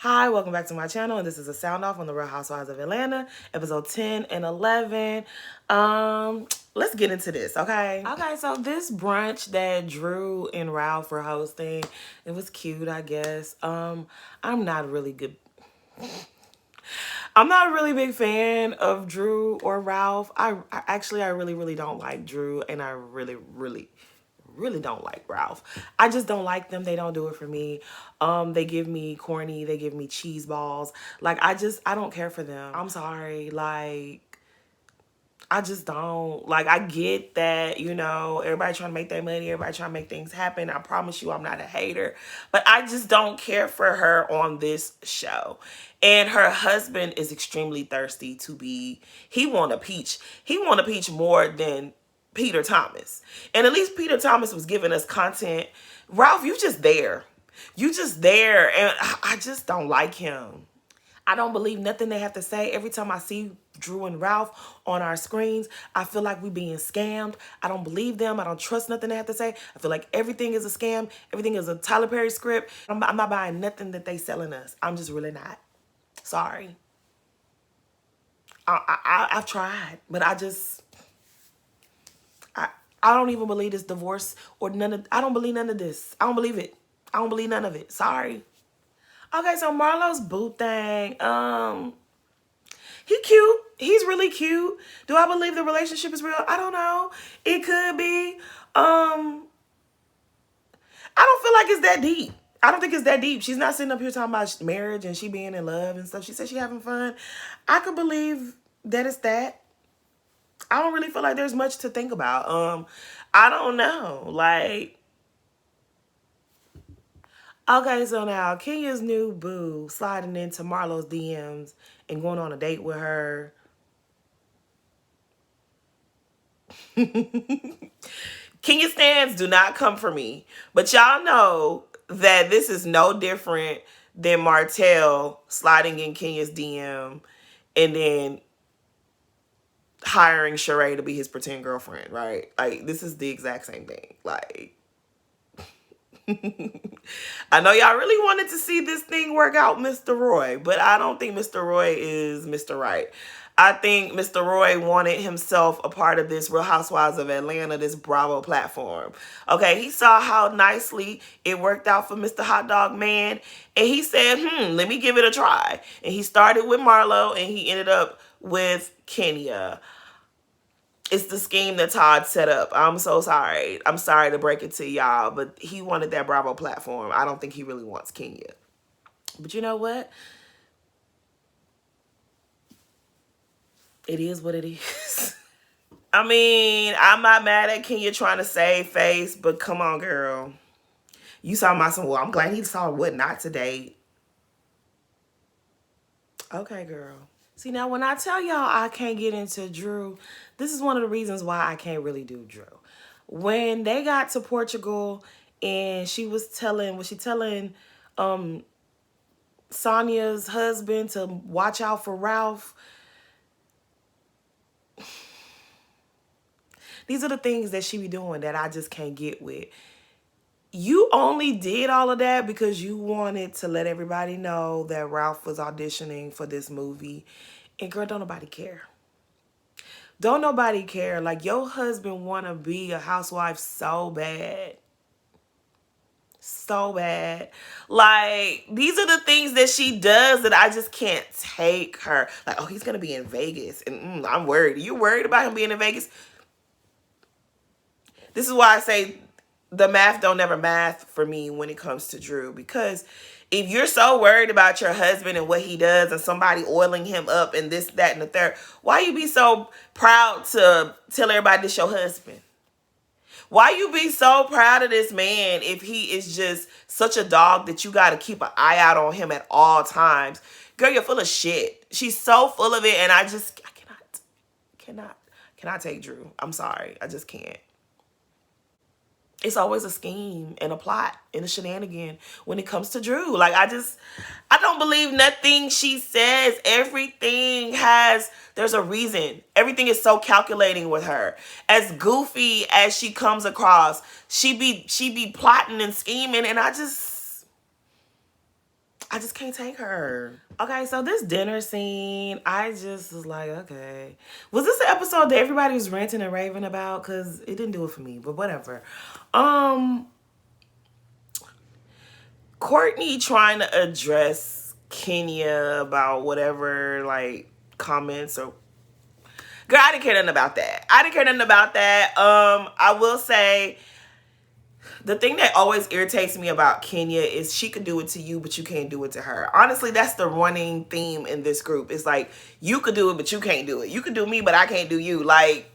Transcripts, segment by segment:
Hi, welcome back to my channel, and this is a sound off on the Real Housewives of Atlanta, episode 10 and 11. Let's get into this, okay? Okay, so this brunch that Drew and Ralph were hosting, it was cute, I guess. I'm not a really big fan of Drew or Ralph. I really don't like Drew, and I really don't like Ralph. I just don't like them. They don't do it for me. They give me corny. They give me cheese balls. Like, I don't care for them. I'm sorry. Like, I just don't. Like, I get that, everybody trying to make their money. Everybody trying to make things happen. I promise you I'm not a hater. But I just don't care for her on this show. And her husband is extremely thirsty to be, he want a peach. He want a peach more than Peter Thomas. And at least Peter Thomas was giving us content. Ralph, you just there. You just there. And I just don't like him. I don't believe nothing they have to say. Every time I see Drew and Ralph on our screens, I feel like we being scammed. I don't believe them. I don't trust nothing they have to say. I feel like everything is a scam. Everything is a Tyler Perry script. I'm not buying nothing that they selling us. I'm just really not. Sorry. I've tried, but I don't even believe this divorce or I don't believe none of this. I don't believe it. I don't believe none of it. Sorry. Okay, so Marlo's boo thing. He cute. He's really cute. Do I believe the relationship is real? I don't know. It could be. I don't feel like it's that deep. I don't think it's that deep. She's not sitting up here talking about marriage and she being in love and stuff. She said she having fun. I could believe that it's that. I don't really feel like there's much to think about. I don't know. Like, okay, so now Kenya's new boo sliding into Marlo's DMs and going on a date with her. Kenya stands do not come for me. But y'all know that this is no different than Martell sliding in Kenya's DM and then hiring Sheree to be his pretend girlfriend, right? Like, this is the exact same thing. Like, I know y'all really wanted to see this thing work out, Mr. Roy, but I don't think Mr. Roy is Mr. Right. I think Mr. Roy wanted himself a part of this Real Housewives of Atlanta, this Bravo platform. Okay, he saw how nicely it worked out for Mr. Hot Dog Man, and he said, let me give it a try. And he started with Marlo, and he ended up with Kenya. It's the scheme that Todd set up. I'm so sorry. I'm sorry to break it to y'all, but he wanted that Bravo platform. I don't think he really wants Kenya. But you know what? It is what it is. I mean, I'm not mad at Kenya trying to save face, but come on, girl. You saw my son. Well, I'm glad he saw what not to date. Okay, girl. See, now when I tell y'all I can't get into Drew, this is one of the reasons why I can't really do Drew. When they got to Portugal and she was telling Sonya's husband to watch out for Ralph. These are the things that she be doing that I just can't get with. You only did all of that because you wanted to let everybody know that Ralph was auditioning for this movie. And girl, don't nobody care. Don't nobody care. Like, your husband want to be a housewife so bad. So bad. Like, these are the things that she does that I just can't take her. Like, oh, he's going to be in Vegas. And I'm worried. Are you worried about him being in Vegas? This is why I say the math don't never math for me when it comes to Drew. Because if you're so worried about your husband and what he does and somebody oiling him up and this, that, and the third, why you be so proud to tell everybody this your husband? Why you be so proud of this man if he is just such a dog that you got to keep an eye out on him at all times? Girl, you're full of shit. She's so full of it, and I cannot take Drew. I'm sorry. I just can't. It's always a scheme and a plot and a shenanigan when it comes to Drew. Like, I don't believe nothing she says. There's a reason. Everything is so calculating with her. As goofy as she comes across, she be plotting and scheming, and I I just can't take her. Okay, so this dinner scene, I just was like, okay. Was this the episode that everybody was ranting and raving about? Because it didn't do it for me, but whatever. Courtney trying to address Kenya about whatever, like, comments or... Girl, I didn't care nothing about that. I will say... The thing that always irritates me about Kenya is she could do it to you, but you can't do it to her. Honestly, that's the running theme in this group. It's like, you could do it, but you can't do it. You could do me, but I can't do you. Like,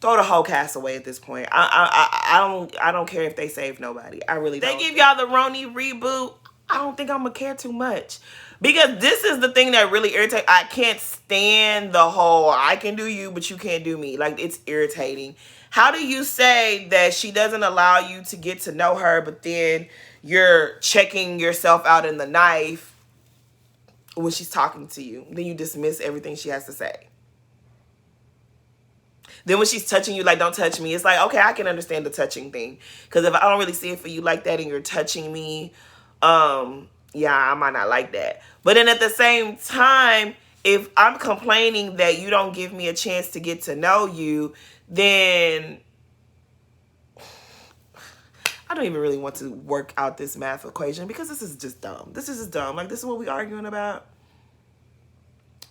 throw the whole cast away at this point. I don't care if they save nobody. I really don't. They give y'all the Roni reboot. I don't think I'm gonna care too much. Because this is the thing that really irritates. I can't stand the whole, I can do you, but you can't do me. Like, it's irritating. How do you say that she doesn't allow you to get to know her, but then you're checking yourself out in the knife when she's talking to you? Then you dismiss everything she has to say. Then when she's touching you, like, don't touch me. It's like, okay, I can understand the touching thing. Because if I don't really see it for you like that and you're touching me, yeah, I might not like that. But then at the same time, if I'm complaining that you don't give me a chance to get to know you, then I don't even really want to work out this math equation because this is just dumb. This is just dumb. Like, this is what we arguing about.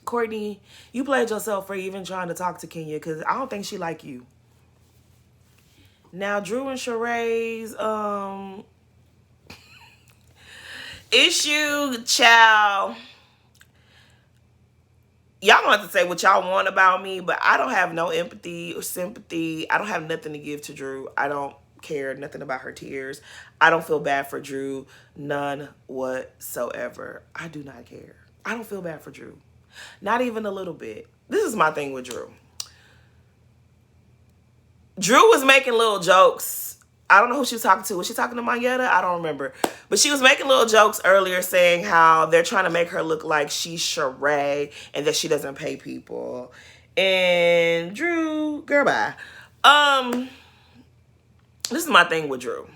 Courtney, you played yourself for even trying to talk to Kenya because I don't think she like you. Now, Drew and Sheree's issue, child. Y'all don't have to say what y'all want about me, but I don't have no empathy or sympathy. I don't have nothing to give to Drew. I don't care nothing about her tears. I don't feel bad for Drew. None whatsoever. I do not care. I don't feel bad for Drew. Not even a little bit. This is my thing with Drew. Drew was making little jokes. I don't know who she was talking to. Was she talking to Mayetta? I don't remember. But she was making little jokes earlier saying how they're trying to make her look like she's Sheree and that she doesn't pay people. And Drew, girl, bye. This is my thing with Drew.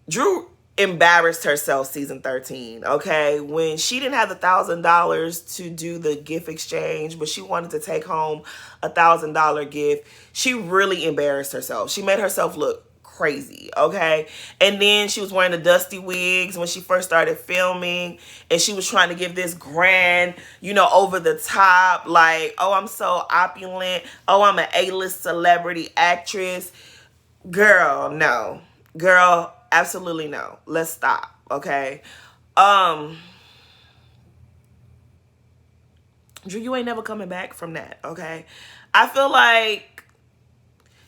Drew embarrassed herself season 13, okay? When she didn't have the $1,000 to do the gift exchange, but she wanted to take home a $1,000 gift, she really embarrassed herself. She made herself look crazy, okay? And then she was wearing the dusty wigs when she first started filming, and she was trying to give this grand, you know, over the top, like, oh, I'm so opulent. Oh, I'm an A-list celebrity actress. Girl, no. Girl, absolutely no. Let's stop, okay? Drew, you ain't never coming back from that, okay? I feel like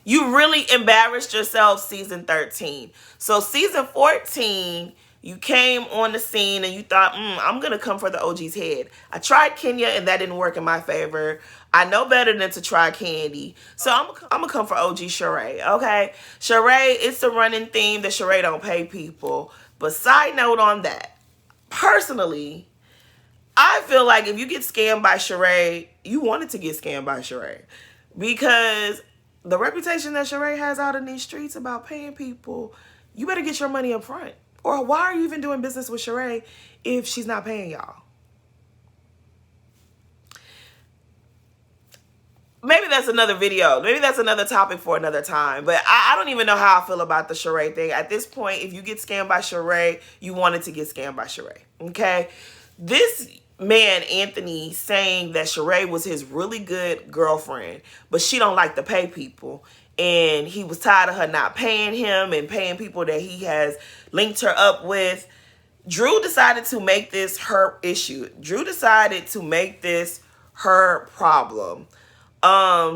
you really embarrassed yourself season 13. So season 14, you came on the scene and you thought, I'm going to come for the OG's head. I tried Kenya and that didn't work in my favor. I know better than to try Candy. So I'm going to come for OG Sheree, okay? Sheree, it's the running theme that Sheree don't pay people. But side note on that, personally, I feel like if you get scammed by Sheree, you wanted to get scammed by Sheree. Because the reputation that Sheree has out in these streets about paying people, you better get your money up front. Or why are you even doing business with Sheree if she's not paying y'all? Maybe that's another video. Maybe that's another topic for another time. But I don't even know how I feel about the Sheree thing. At this point, if you get scammed by Sheree, you wanted to get scammed by Sheree. Okay? This man, Anthony, saying that Sheree was his really good girlfriend, but she don't like to pay people. And he was tired of her not paying him and paying people that he has linked her up with. Drew decided to make this her issue. Drew decided to make this her problem.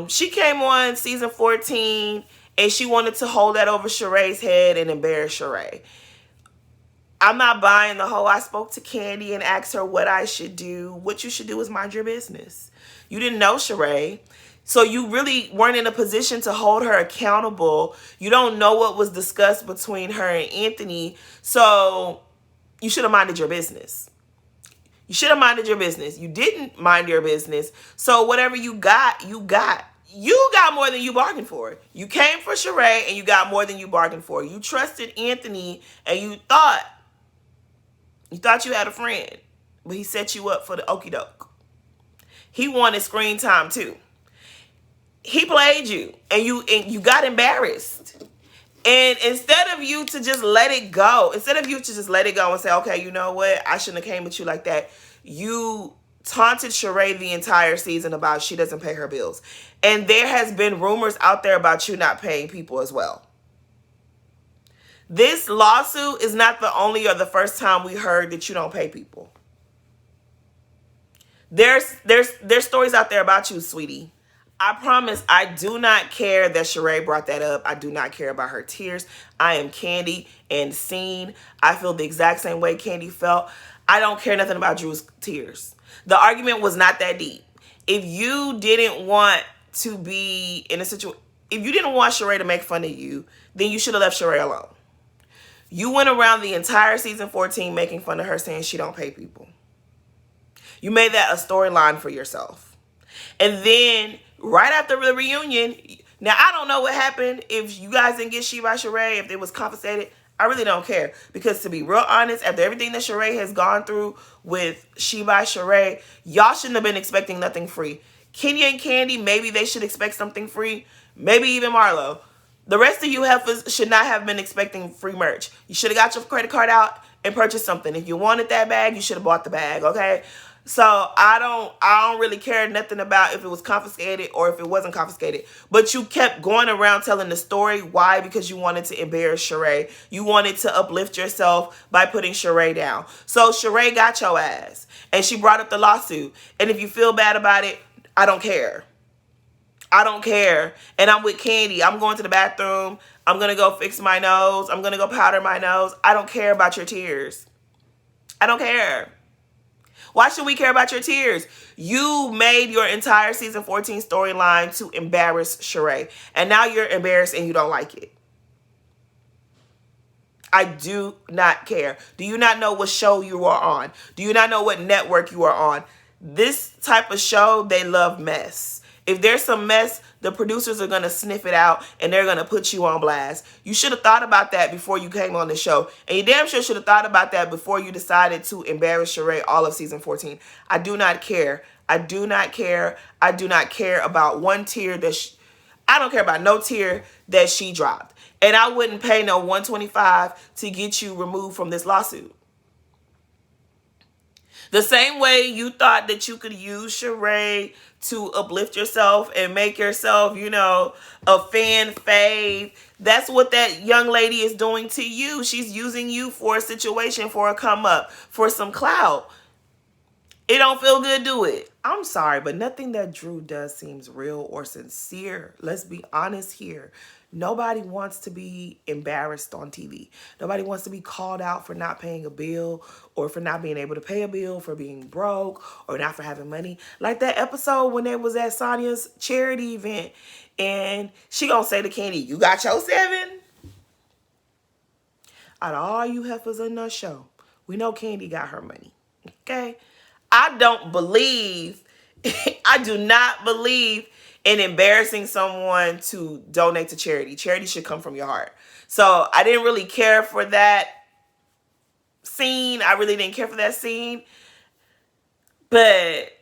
She came on season 14 and she wanted to hold that over Sheree's head and embarrass Sheree. I'm not buying the whole I spoke to Candy and asked her what I should do. What you should do is mind your business. You didn't know Sheree. So you really weren't in a position to hold her accountable. You don't know what was discussed between her and Anthony. So you should have minded your business. You should have minded your business. You didn't mind your business. So whatever you got, you got. You got more than you bargained for. You came for Sheree and you got more than you bargained for. You trusted Anthony and you thought you had a friend, but he set you up for the okie doke. He wanted screen time too. He played you and you got embarrassed. And instead of you to just let it go and say, okay, you know what? I shouldn't have came with you like that. You taunted Sheree the entire season about she doesn't pay her bills. And there has been rumors out there about you not paying people as well. This lawsuit is not the only or the first time we heard that you don't pay people. There's stories out there about you, sweetie. I promise I do not care that Sheree brought that up. I do not care about her tears. I am Candy and Scene. I feel the exact same way Candy felt. I don't care nothing about Drew's tears. The argument was not that deep. If you didn't want to be in a situation, if you didn't want Sheree to make fun of you, then you should have left Sheree alone. You went around the entire season 14 making fun of her, saying she don't pay people. You made that a storyline for yourself. And then right after the reunion, now I don't know what happened, if you guys didn't get She by Sheree, if it was confiscated. I really don't care. Because to be real honest, after everything that Sheree has gone through with She by Sheree, y'all shouldn't have been expecting nothing free. Kenya and Candy, maybe they should expect something free. Maybe even Marlo. The rest of you heifers should not have been expecting free merch. You should have got your credit card out and purchased something. If you wanted that bag, you should have bought the bag, okay? So I don't really care nothing about if it was confiscated or if it wasn't confiscated. But you kept going around telling the story. Why? Because you wanted to embarrass Sheree. You wanted to uplift yourself by putting Sheree down. So Sheree got your ass. And she brought up the lawsuit. And if you feel bad about it, I don't care. I don't care. And I'm with Candy. I'm going to the bathroom. I'm going to go fix my nose. I'm going to go powder my nose. I don't care about your tears. I don't care. Why should we care about your tears? You made your entire season 14 storyline to embarrass Sheree. And now you're embarrassed and you don't like it. I do not care. Do you not know what show you are on? Do you not know what network you are on? This type of show, they love mess. If there's some mess, the producers are going to sniff it out and they're going to put you on blast. You should have thought about that before you came on the show. And you damn sure should have thought about that before you decided to embarrass Sheree all of season 14. I do not care. I do not care. I do not care about one tear that I don't care about no tear that she dropped. And I wouldn't pay no $125 to get you removed from this lawsuit. The same way you thought that you could use Sheree to uplift yourself and make yourself, a fan fave. That's what that young lady is doing to you. She's using you for a situation, for a come up, for some clout. It don't feel good, do it? I'm sorry, but nothing that Drew does seems real or sincere. Let's be honest here. Nobody wants to be embarrassed on TV. Nobody wants to be called out for not paying a bill or for not being able to pay a bill, for being broke or not for having money. Like that episode when they was at Sonya's charity event and she gonna say to Candy, you got your 7? Out of all you heifers in the show, we know Candy got her money, okay? I do not believe in embarrassing someone to donate to charity. Charity should come from your heart. So I didn't really care for that scene. I really didn't care for that scene. But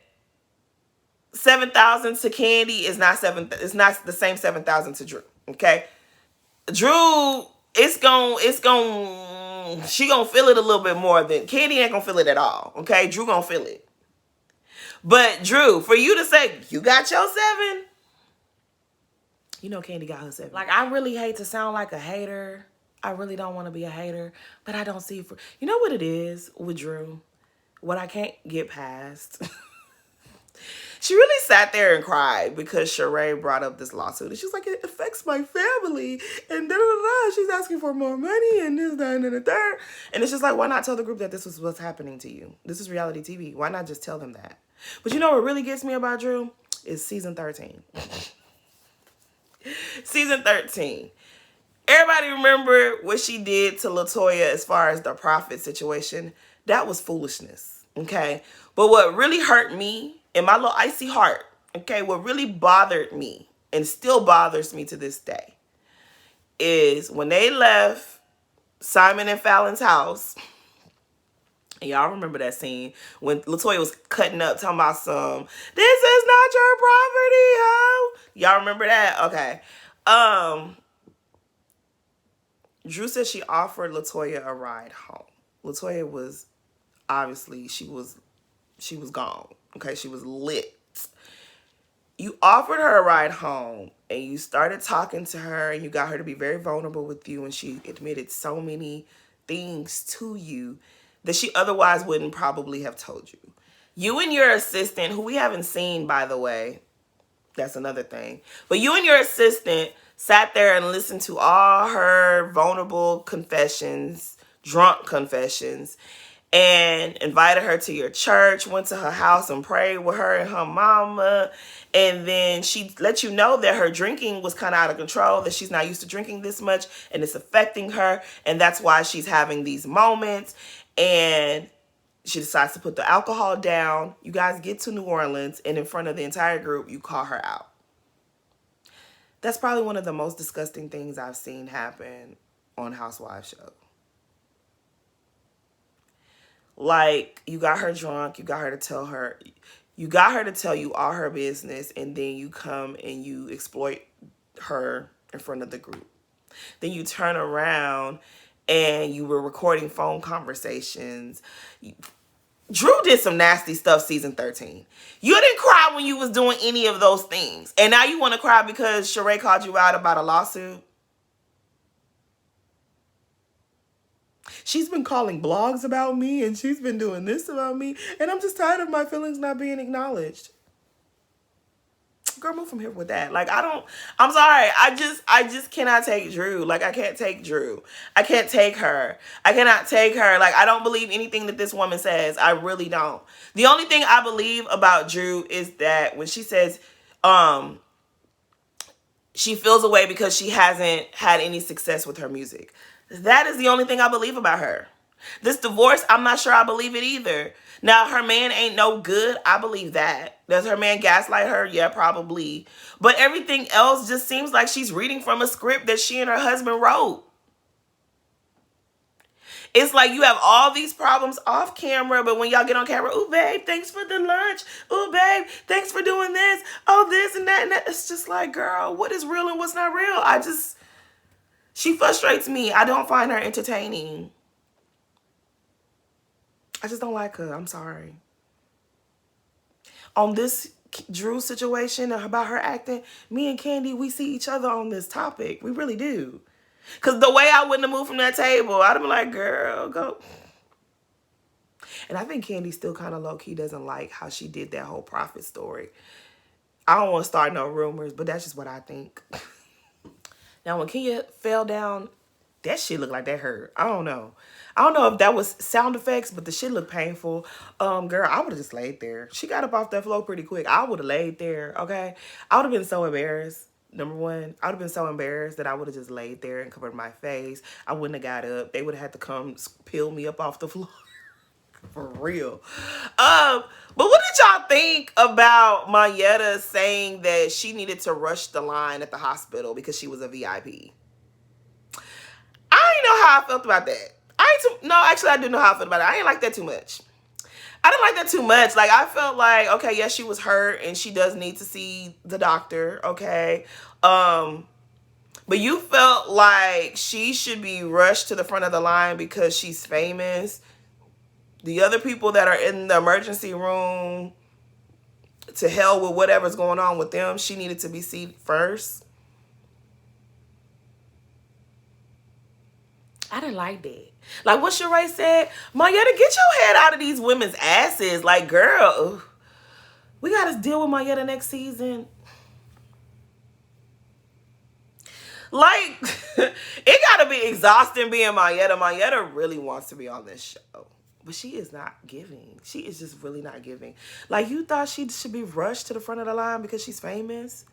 7,000 to Candy is not it's not the same 7,000 to Drew. Okay? Drew, she gonna feel it a little bit more than Candy ain't gonna feel it at all. Okay? Drew gonna feel it. But Drew, for you to say you got your 7, Candy got her 7. Like, I really hate to sound like a hater. I really don't want to be a hater, but I don't see it for... You know what it is with Drew? What I can't get past. She really sat there and cried because Sheree brought up this lawsuit. And she's like, it affects my family. And da-da-da-da. She's asking for more money and this, that, and the third. And it's just like, why not tell the group that this was what's happening to you? This is reality TV. Why not just tell them that? But you know what really gets me about Drew? Is season 13. Season 13. Everybody remember what she did to LaToya as far as the Prophet situation? That was foolishness, okay? But what really hurt me in my little icy heart, okay, what really bothered me and still bothers me to this day, is when they left Simon and Fallon's house. And y'all remember that scene when LaToya was cutting up, talking about some, this is not your property, ho. Y'all remember that? Okay. Drew said she offered LaToya a ride home. LaToya was, obviously, she was gone. Okay, she was lit. You offered her a ride home and you started talking to her and you got her to be very vulnerable with you, and she admitted so many things to you that she otherwise wouldn't probably have told you. You and your assistant, who we haven't seen, by the way, that's another thing, but you and your assistant sat there and listened to all her vulnerable confessions, drunk confessions, and invited her to your church, went to her house and prayed with her and her mama. And then she let you know that her drinking was kind of out of control, that she's not used to drinking this much and it's affecting her. And that's why she's having these moments. And she decides to put the alcohol down. You guys get to New Orleans, and in front of the entire group, you call her out. That's probably one of the most disgusting things I've seen happen on Housewives show. Like, you got her drunk, you got her to tell you all her business, and then you come and you exploit her in front of the group. Then you turn around and you were recording phone conversations. Drew did some nasty stuff season 13. You didn't cry when you was doing any of those things. And now you want to cry because Sheree called you out about a lawsuit? She's been calling blogs about me, and she's been doing this about me, and I'm just tired of my feelings not being acknowledged. Girl, move from here with that. Like, I'm sorry. I just cannot take Drew. Like, I can't take Drew. I can't take her. I cannot take her. Like, I don't believe anything that this woman says. I really don't. The only thing I believe about Drew is that when she says, she feels away because she hasn't had any success with her music. That is the only thing I believe about her. This divorce, I'm not sure I believe it either. Now, her man ain't no good. I believe that. Does her man gaslight her? Yeah, probably. But everything else just seems like she's reading from a script that she and her husband wrote. It's like you have all these problems off camera, but when y'all get on camera, ooh, babe, thanks for the lunch. Ooh, babe, thanks for doing this. Oh, this and that and that. It's just like, girl, what is real and what's not real? She frustrates me. I don't find her entertaining. I just don't like her. I'm sorry. On this Drew situation about her acting, me and Candy, we see each other on this topic. We really do. Because the way I wouldn't have moved from that table, I'd have been like, girl, go. And I think Candy still kind of low-key doesn't like how she did that whole Prophet story. I don't want to start no rumors, but that's just what I think. Now, when Kenya fell down, that shit looked like that hurt. I don't know. I don't know if that was sound effects, but the shit looked painful. Girl, I would have just laid there. She got up off that floor pretty quick. I would have laid there, okay? I would have been so embarrassed. Number one, I would have been so embarrassed that I would have just laid there and covered my face. I wouldn't have got up. They would have had to come peel me up off the floor. For real. But what did y'all think about Mayetta saying that she needed to rush the line at the hospital because she was a VIP? I didn't know how I felt about that. Actually, I do know how I felt about it. I didn't like that too much. I didn't like that too much. Like, I felt like, okay, yes, she was hurt and she does need to see the doctor, okay? But you felt like she should be rushed to the front of the line because she's famous. The other people that are in the emergency room, to hell with whatever's going on with them, she needed to be seen first. I didn't like that. Like what Sheree said, Mayetta, get your head out of these women's asses. Like, girl, we got to deal with Mayetta next season. Like, it got to be exhausting being Mayetta. Mayetta really wants to be on this show. But she is not giving. She is just really not giving. Like, you thought she should be rushed to the front of the line because she's famous?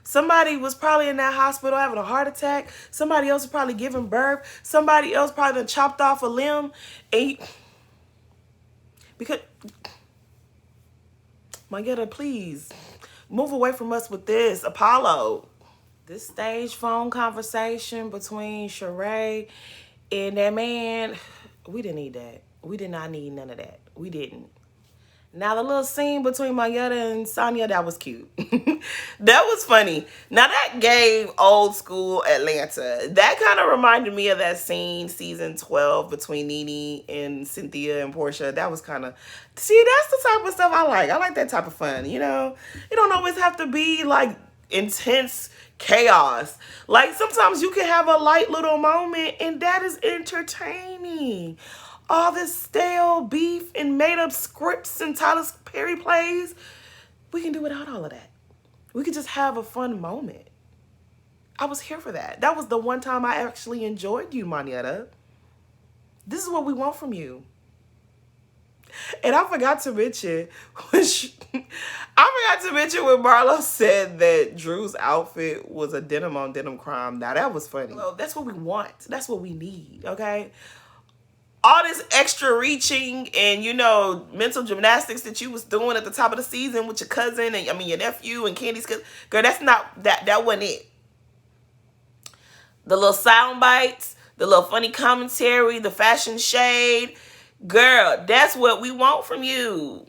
Somebody was probably in that hospital having a heart attack. Somebody else was probably giving birth. Somebody else probably done chopped off a limb. Because, Mayetta, please. Move away from us with this, Apollo. This stage phone conversation between Sheree and that man, we didn't need that. We did not need none of that. We didn't. Now the little scene between Mayetta and Sonya, that was cute. That was funny. Now that gave old school Atlanta. That kind of reminded me of that scene, season 12, between Nene and Cynthia and Portia. That was kind of, see, that's the type of stuff I like. I like that type of fun, you know? It don't always have to be like intense chaos. Like sometimes you can have a light little moment and that is entertaining. All this stale beef and made up scripts and Tyler Perry plays, we can do without all of that. We could just have a fun moment. I was here for that. That was the one time I actually enjoyed you, Monietta. This is what we want from you. And I forgot to mention when Marlo said that Drew's outfit was a denim on denim crime. Now that was funny. Well, that's what we want. That's what we need, okay? All this extra reaching and, you know, mental gymnastics that you was doing at the top of the season with your cousin and, your nephew and Candy's cousin. Girl, that's not, that wasn't it. The little sound bites, the little funny commentary, the fashion shade. Girl, that's what we want from you.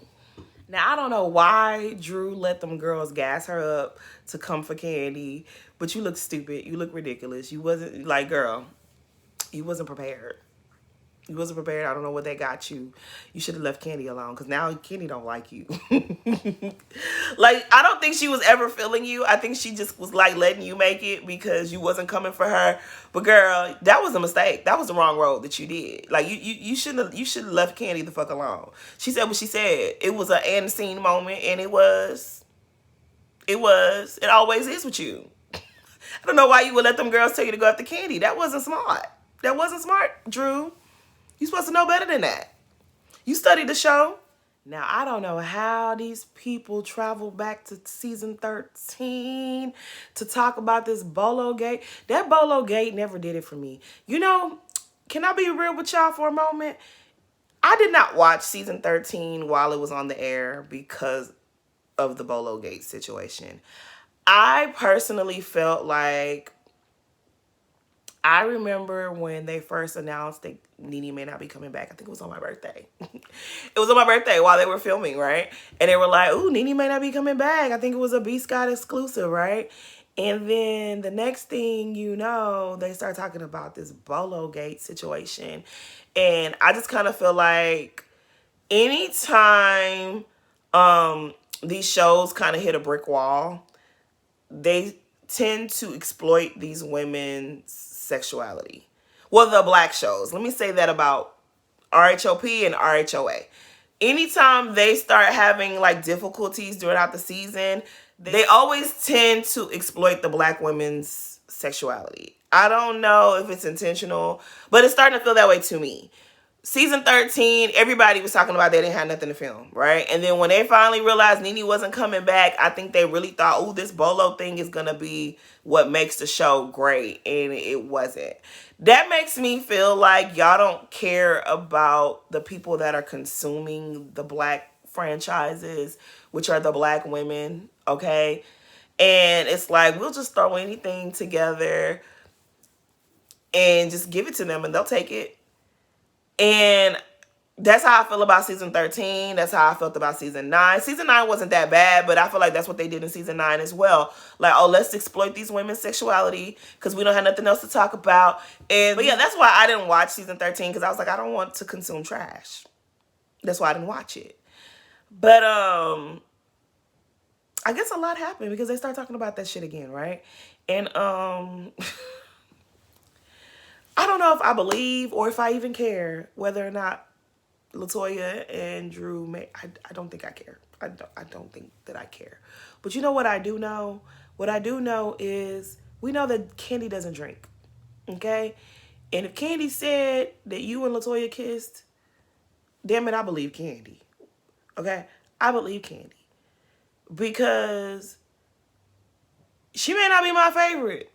Now, I don't know why Drew let them girls gas her up to come for Candy, but you look stupid. You look ridiculous. You wasn't, like, girl, you wasn't prepared. You wasn't prepared. I don't know what that got you. You should have left Candy alone because now Candy don't like you. Like, I don't think she was ever feeling you. I think she just was like letting you make it because you wasn't coming for her. But girl, that was a mistake. That was the wrong road that you did. Like you shouldn't have left Candy the fuck alone. She said what she said. It was an end scene moment and it always is with you. I don't know why you would let them girls tell you to go after Candy. That wasn't smart. That wasn't smart, Drew. You're supposed to know better than that. You studied the show. Now, I don't know how these people travel back to season 13 to talk about this Bolo Gate. That Bolo Gate never did it for me. You know, can I be real with y'all for a moment? I did not watch season 13 while it was on the air because of the Bolo Gate situation. I personally felt like, I remember when they first announced that Nene may not be coming back. I think it was on my birthday. It was on my birthday while they were filming, right? And they were like, ooh, Nene may not be coming back. I think it was a B-Scott exclusive, right? And then the next thing you know, they start talking about this Bolo Gate situation. And I just kind of feel like anytime these shows kind of hit a brick wall, they tend to exploit these women's sexuality. Well, the black shows. Let me say that about RHOP and RHOA. Anytime they start having like difficulties throughout the season, they always tend to exploit the black women's sexuality. I don't know if it's intentional, but it's starting to feel that way to me. Season 13, everybody was talking about they didn't have nothing to film, right? And then when they finally realized Nene wasn't coming back, I think they really thought, oh, this Bolo thing is going to be what makes the show great. And it wasn't. That makes me feel like y'all don't care about the people that are consuming the black franchises, which are the black women, okay? And it's like, we'll just throw anything together and just give it to them and they'll take it. And that's how I feel about season 13. That's how I felt about season 9. Season 9 wasn't that bad, but I feel like that's what they did in season 9 as well. Like, oh, let's exploit these women's sexuality because we don't have nothing else to talk about. But yeah, that's why I didn't watch season 13 because I was like, I don't want to consume trash. That's why I didn't watch it. But I guess a lot happened because they start talking about that shit again, right? And I don't know if I believe or if I even care whether or not LaToya and Drew may. I don't think I care. I don't think that I care. But you know what I do know? What I do know is we know that Candy doesn't drink. Okay? And if Candy said that you and LaToya kissed, damn it, I believe Candy. Okay? I believe Candy. Because she may not be my favorite.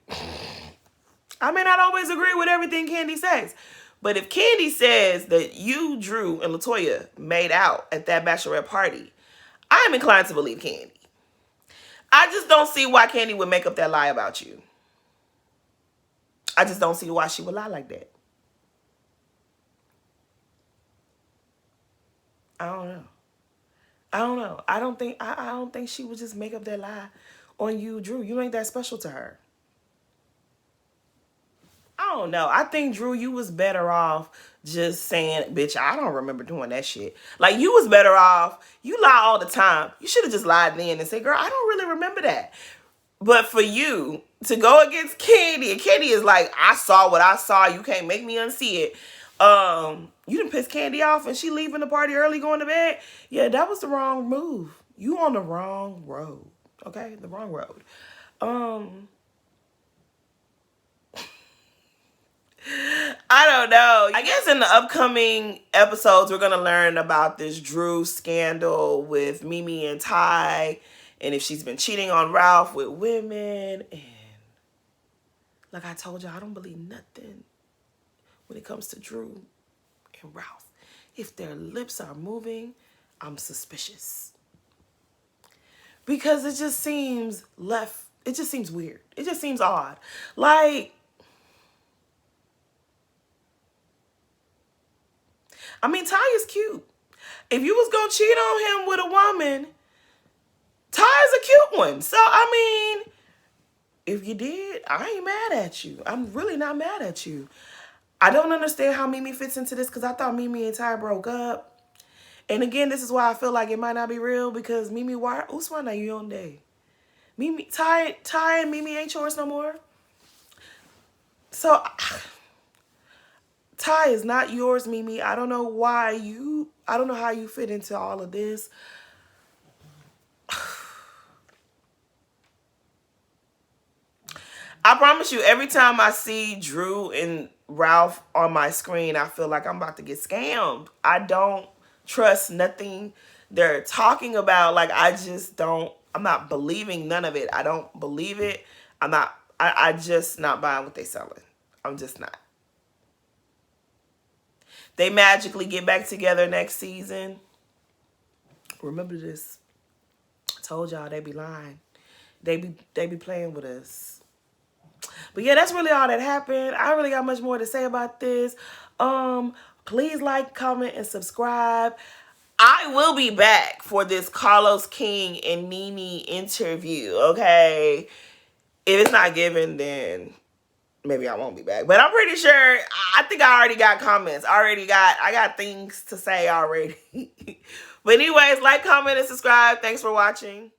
I may not always agree with everything Candy says. But if Candy says that you, Drew, and LaToya made out at that bachelorette party, I am inclined to believe Candy. I just don't see why Candy would make up that lie about you. I just don't see why she would lie like that. I don't know. I don't know. I don't think she would just make up that lie on you, Drew. You ain't that special to her. I don't know. I think, Drew, you was better off just saying, bitch, I don't remember doing that shit. Like, you was better off. You lie all the time. You should have just lied then and said, girl, I don't really remember that. But for you to go against Candy, and Candy is like, I saw what I saw. You can't make me unsee it. You done piss Candy off and she leaving the party early going to bed. Yeah, that was the wrong move. You on the wrong road. Okay? The wrong road. I don't know. I guess in the upcoming episodes, we're going to learn about this Drew scandal with Mimi and Ty, and if she's been cheating on Ralph with women. And like I told you, I don't believe nothing when it comes to Drew and Ralph. If their lips are moving, I'm suspicious. Because it just seems left. It just seems weird. It just seems odd. Like, I mean, Ty is cute. If you was going to cheat on him with a woman, Ty is a cute one. So, I mean, if you did, I ain't mad at you. I'm really not mad at you. I don't understand how Mimi fits into this because I thought Mimi and Ty broke up. And again, this is why I feel like it might not be real because Mimi, who's one are you on day? Mimi, Ty and Mimi ain't yours no more. So, Ty is not yours, Mimi. I don't know I don't know how you fit into all of this. I promise you, every time I see Drew and Ralph on my screen, I feel like I'm about to get scammed. I don't trust nothing they're talking about. Like, I'm not believing none of it. I don't believe it. I just not buying what they selling. I'm just not. They magically get back together next season. Remember this. I told y'all they be lying. They be playing with us. But yeah, that's really all that happened. I really got much more to say about this. Please like, comment, and subscribe. I will be back for this Carlos King and Nene interview, okay? If it's not given, then maybe I won't be back. But I'm pretty sure, I think I already got comments. I got things to say already. But anyways, like, comment, and subscribe. Thanks for watching.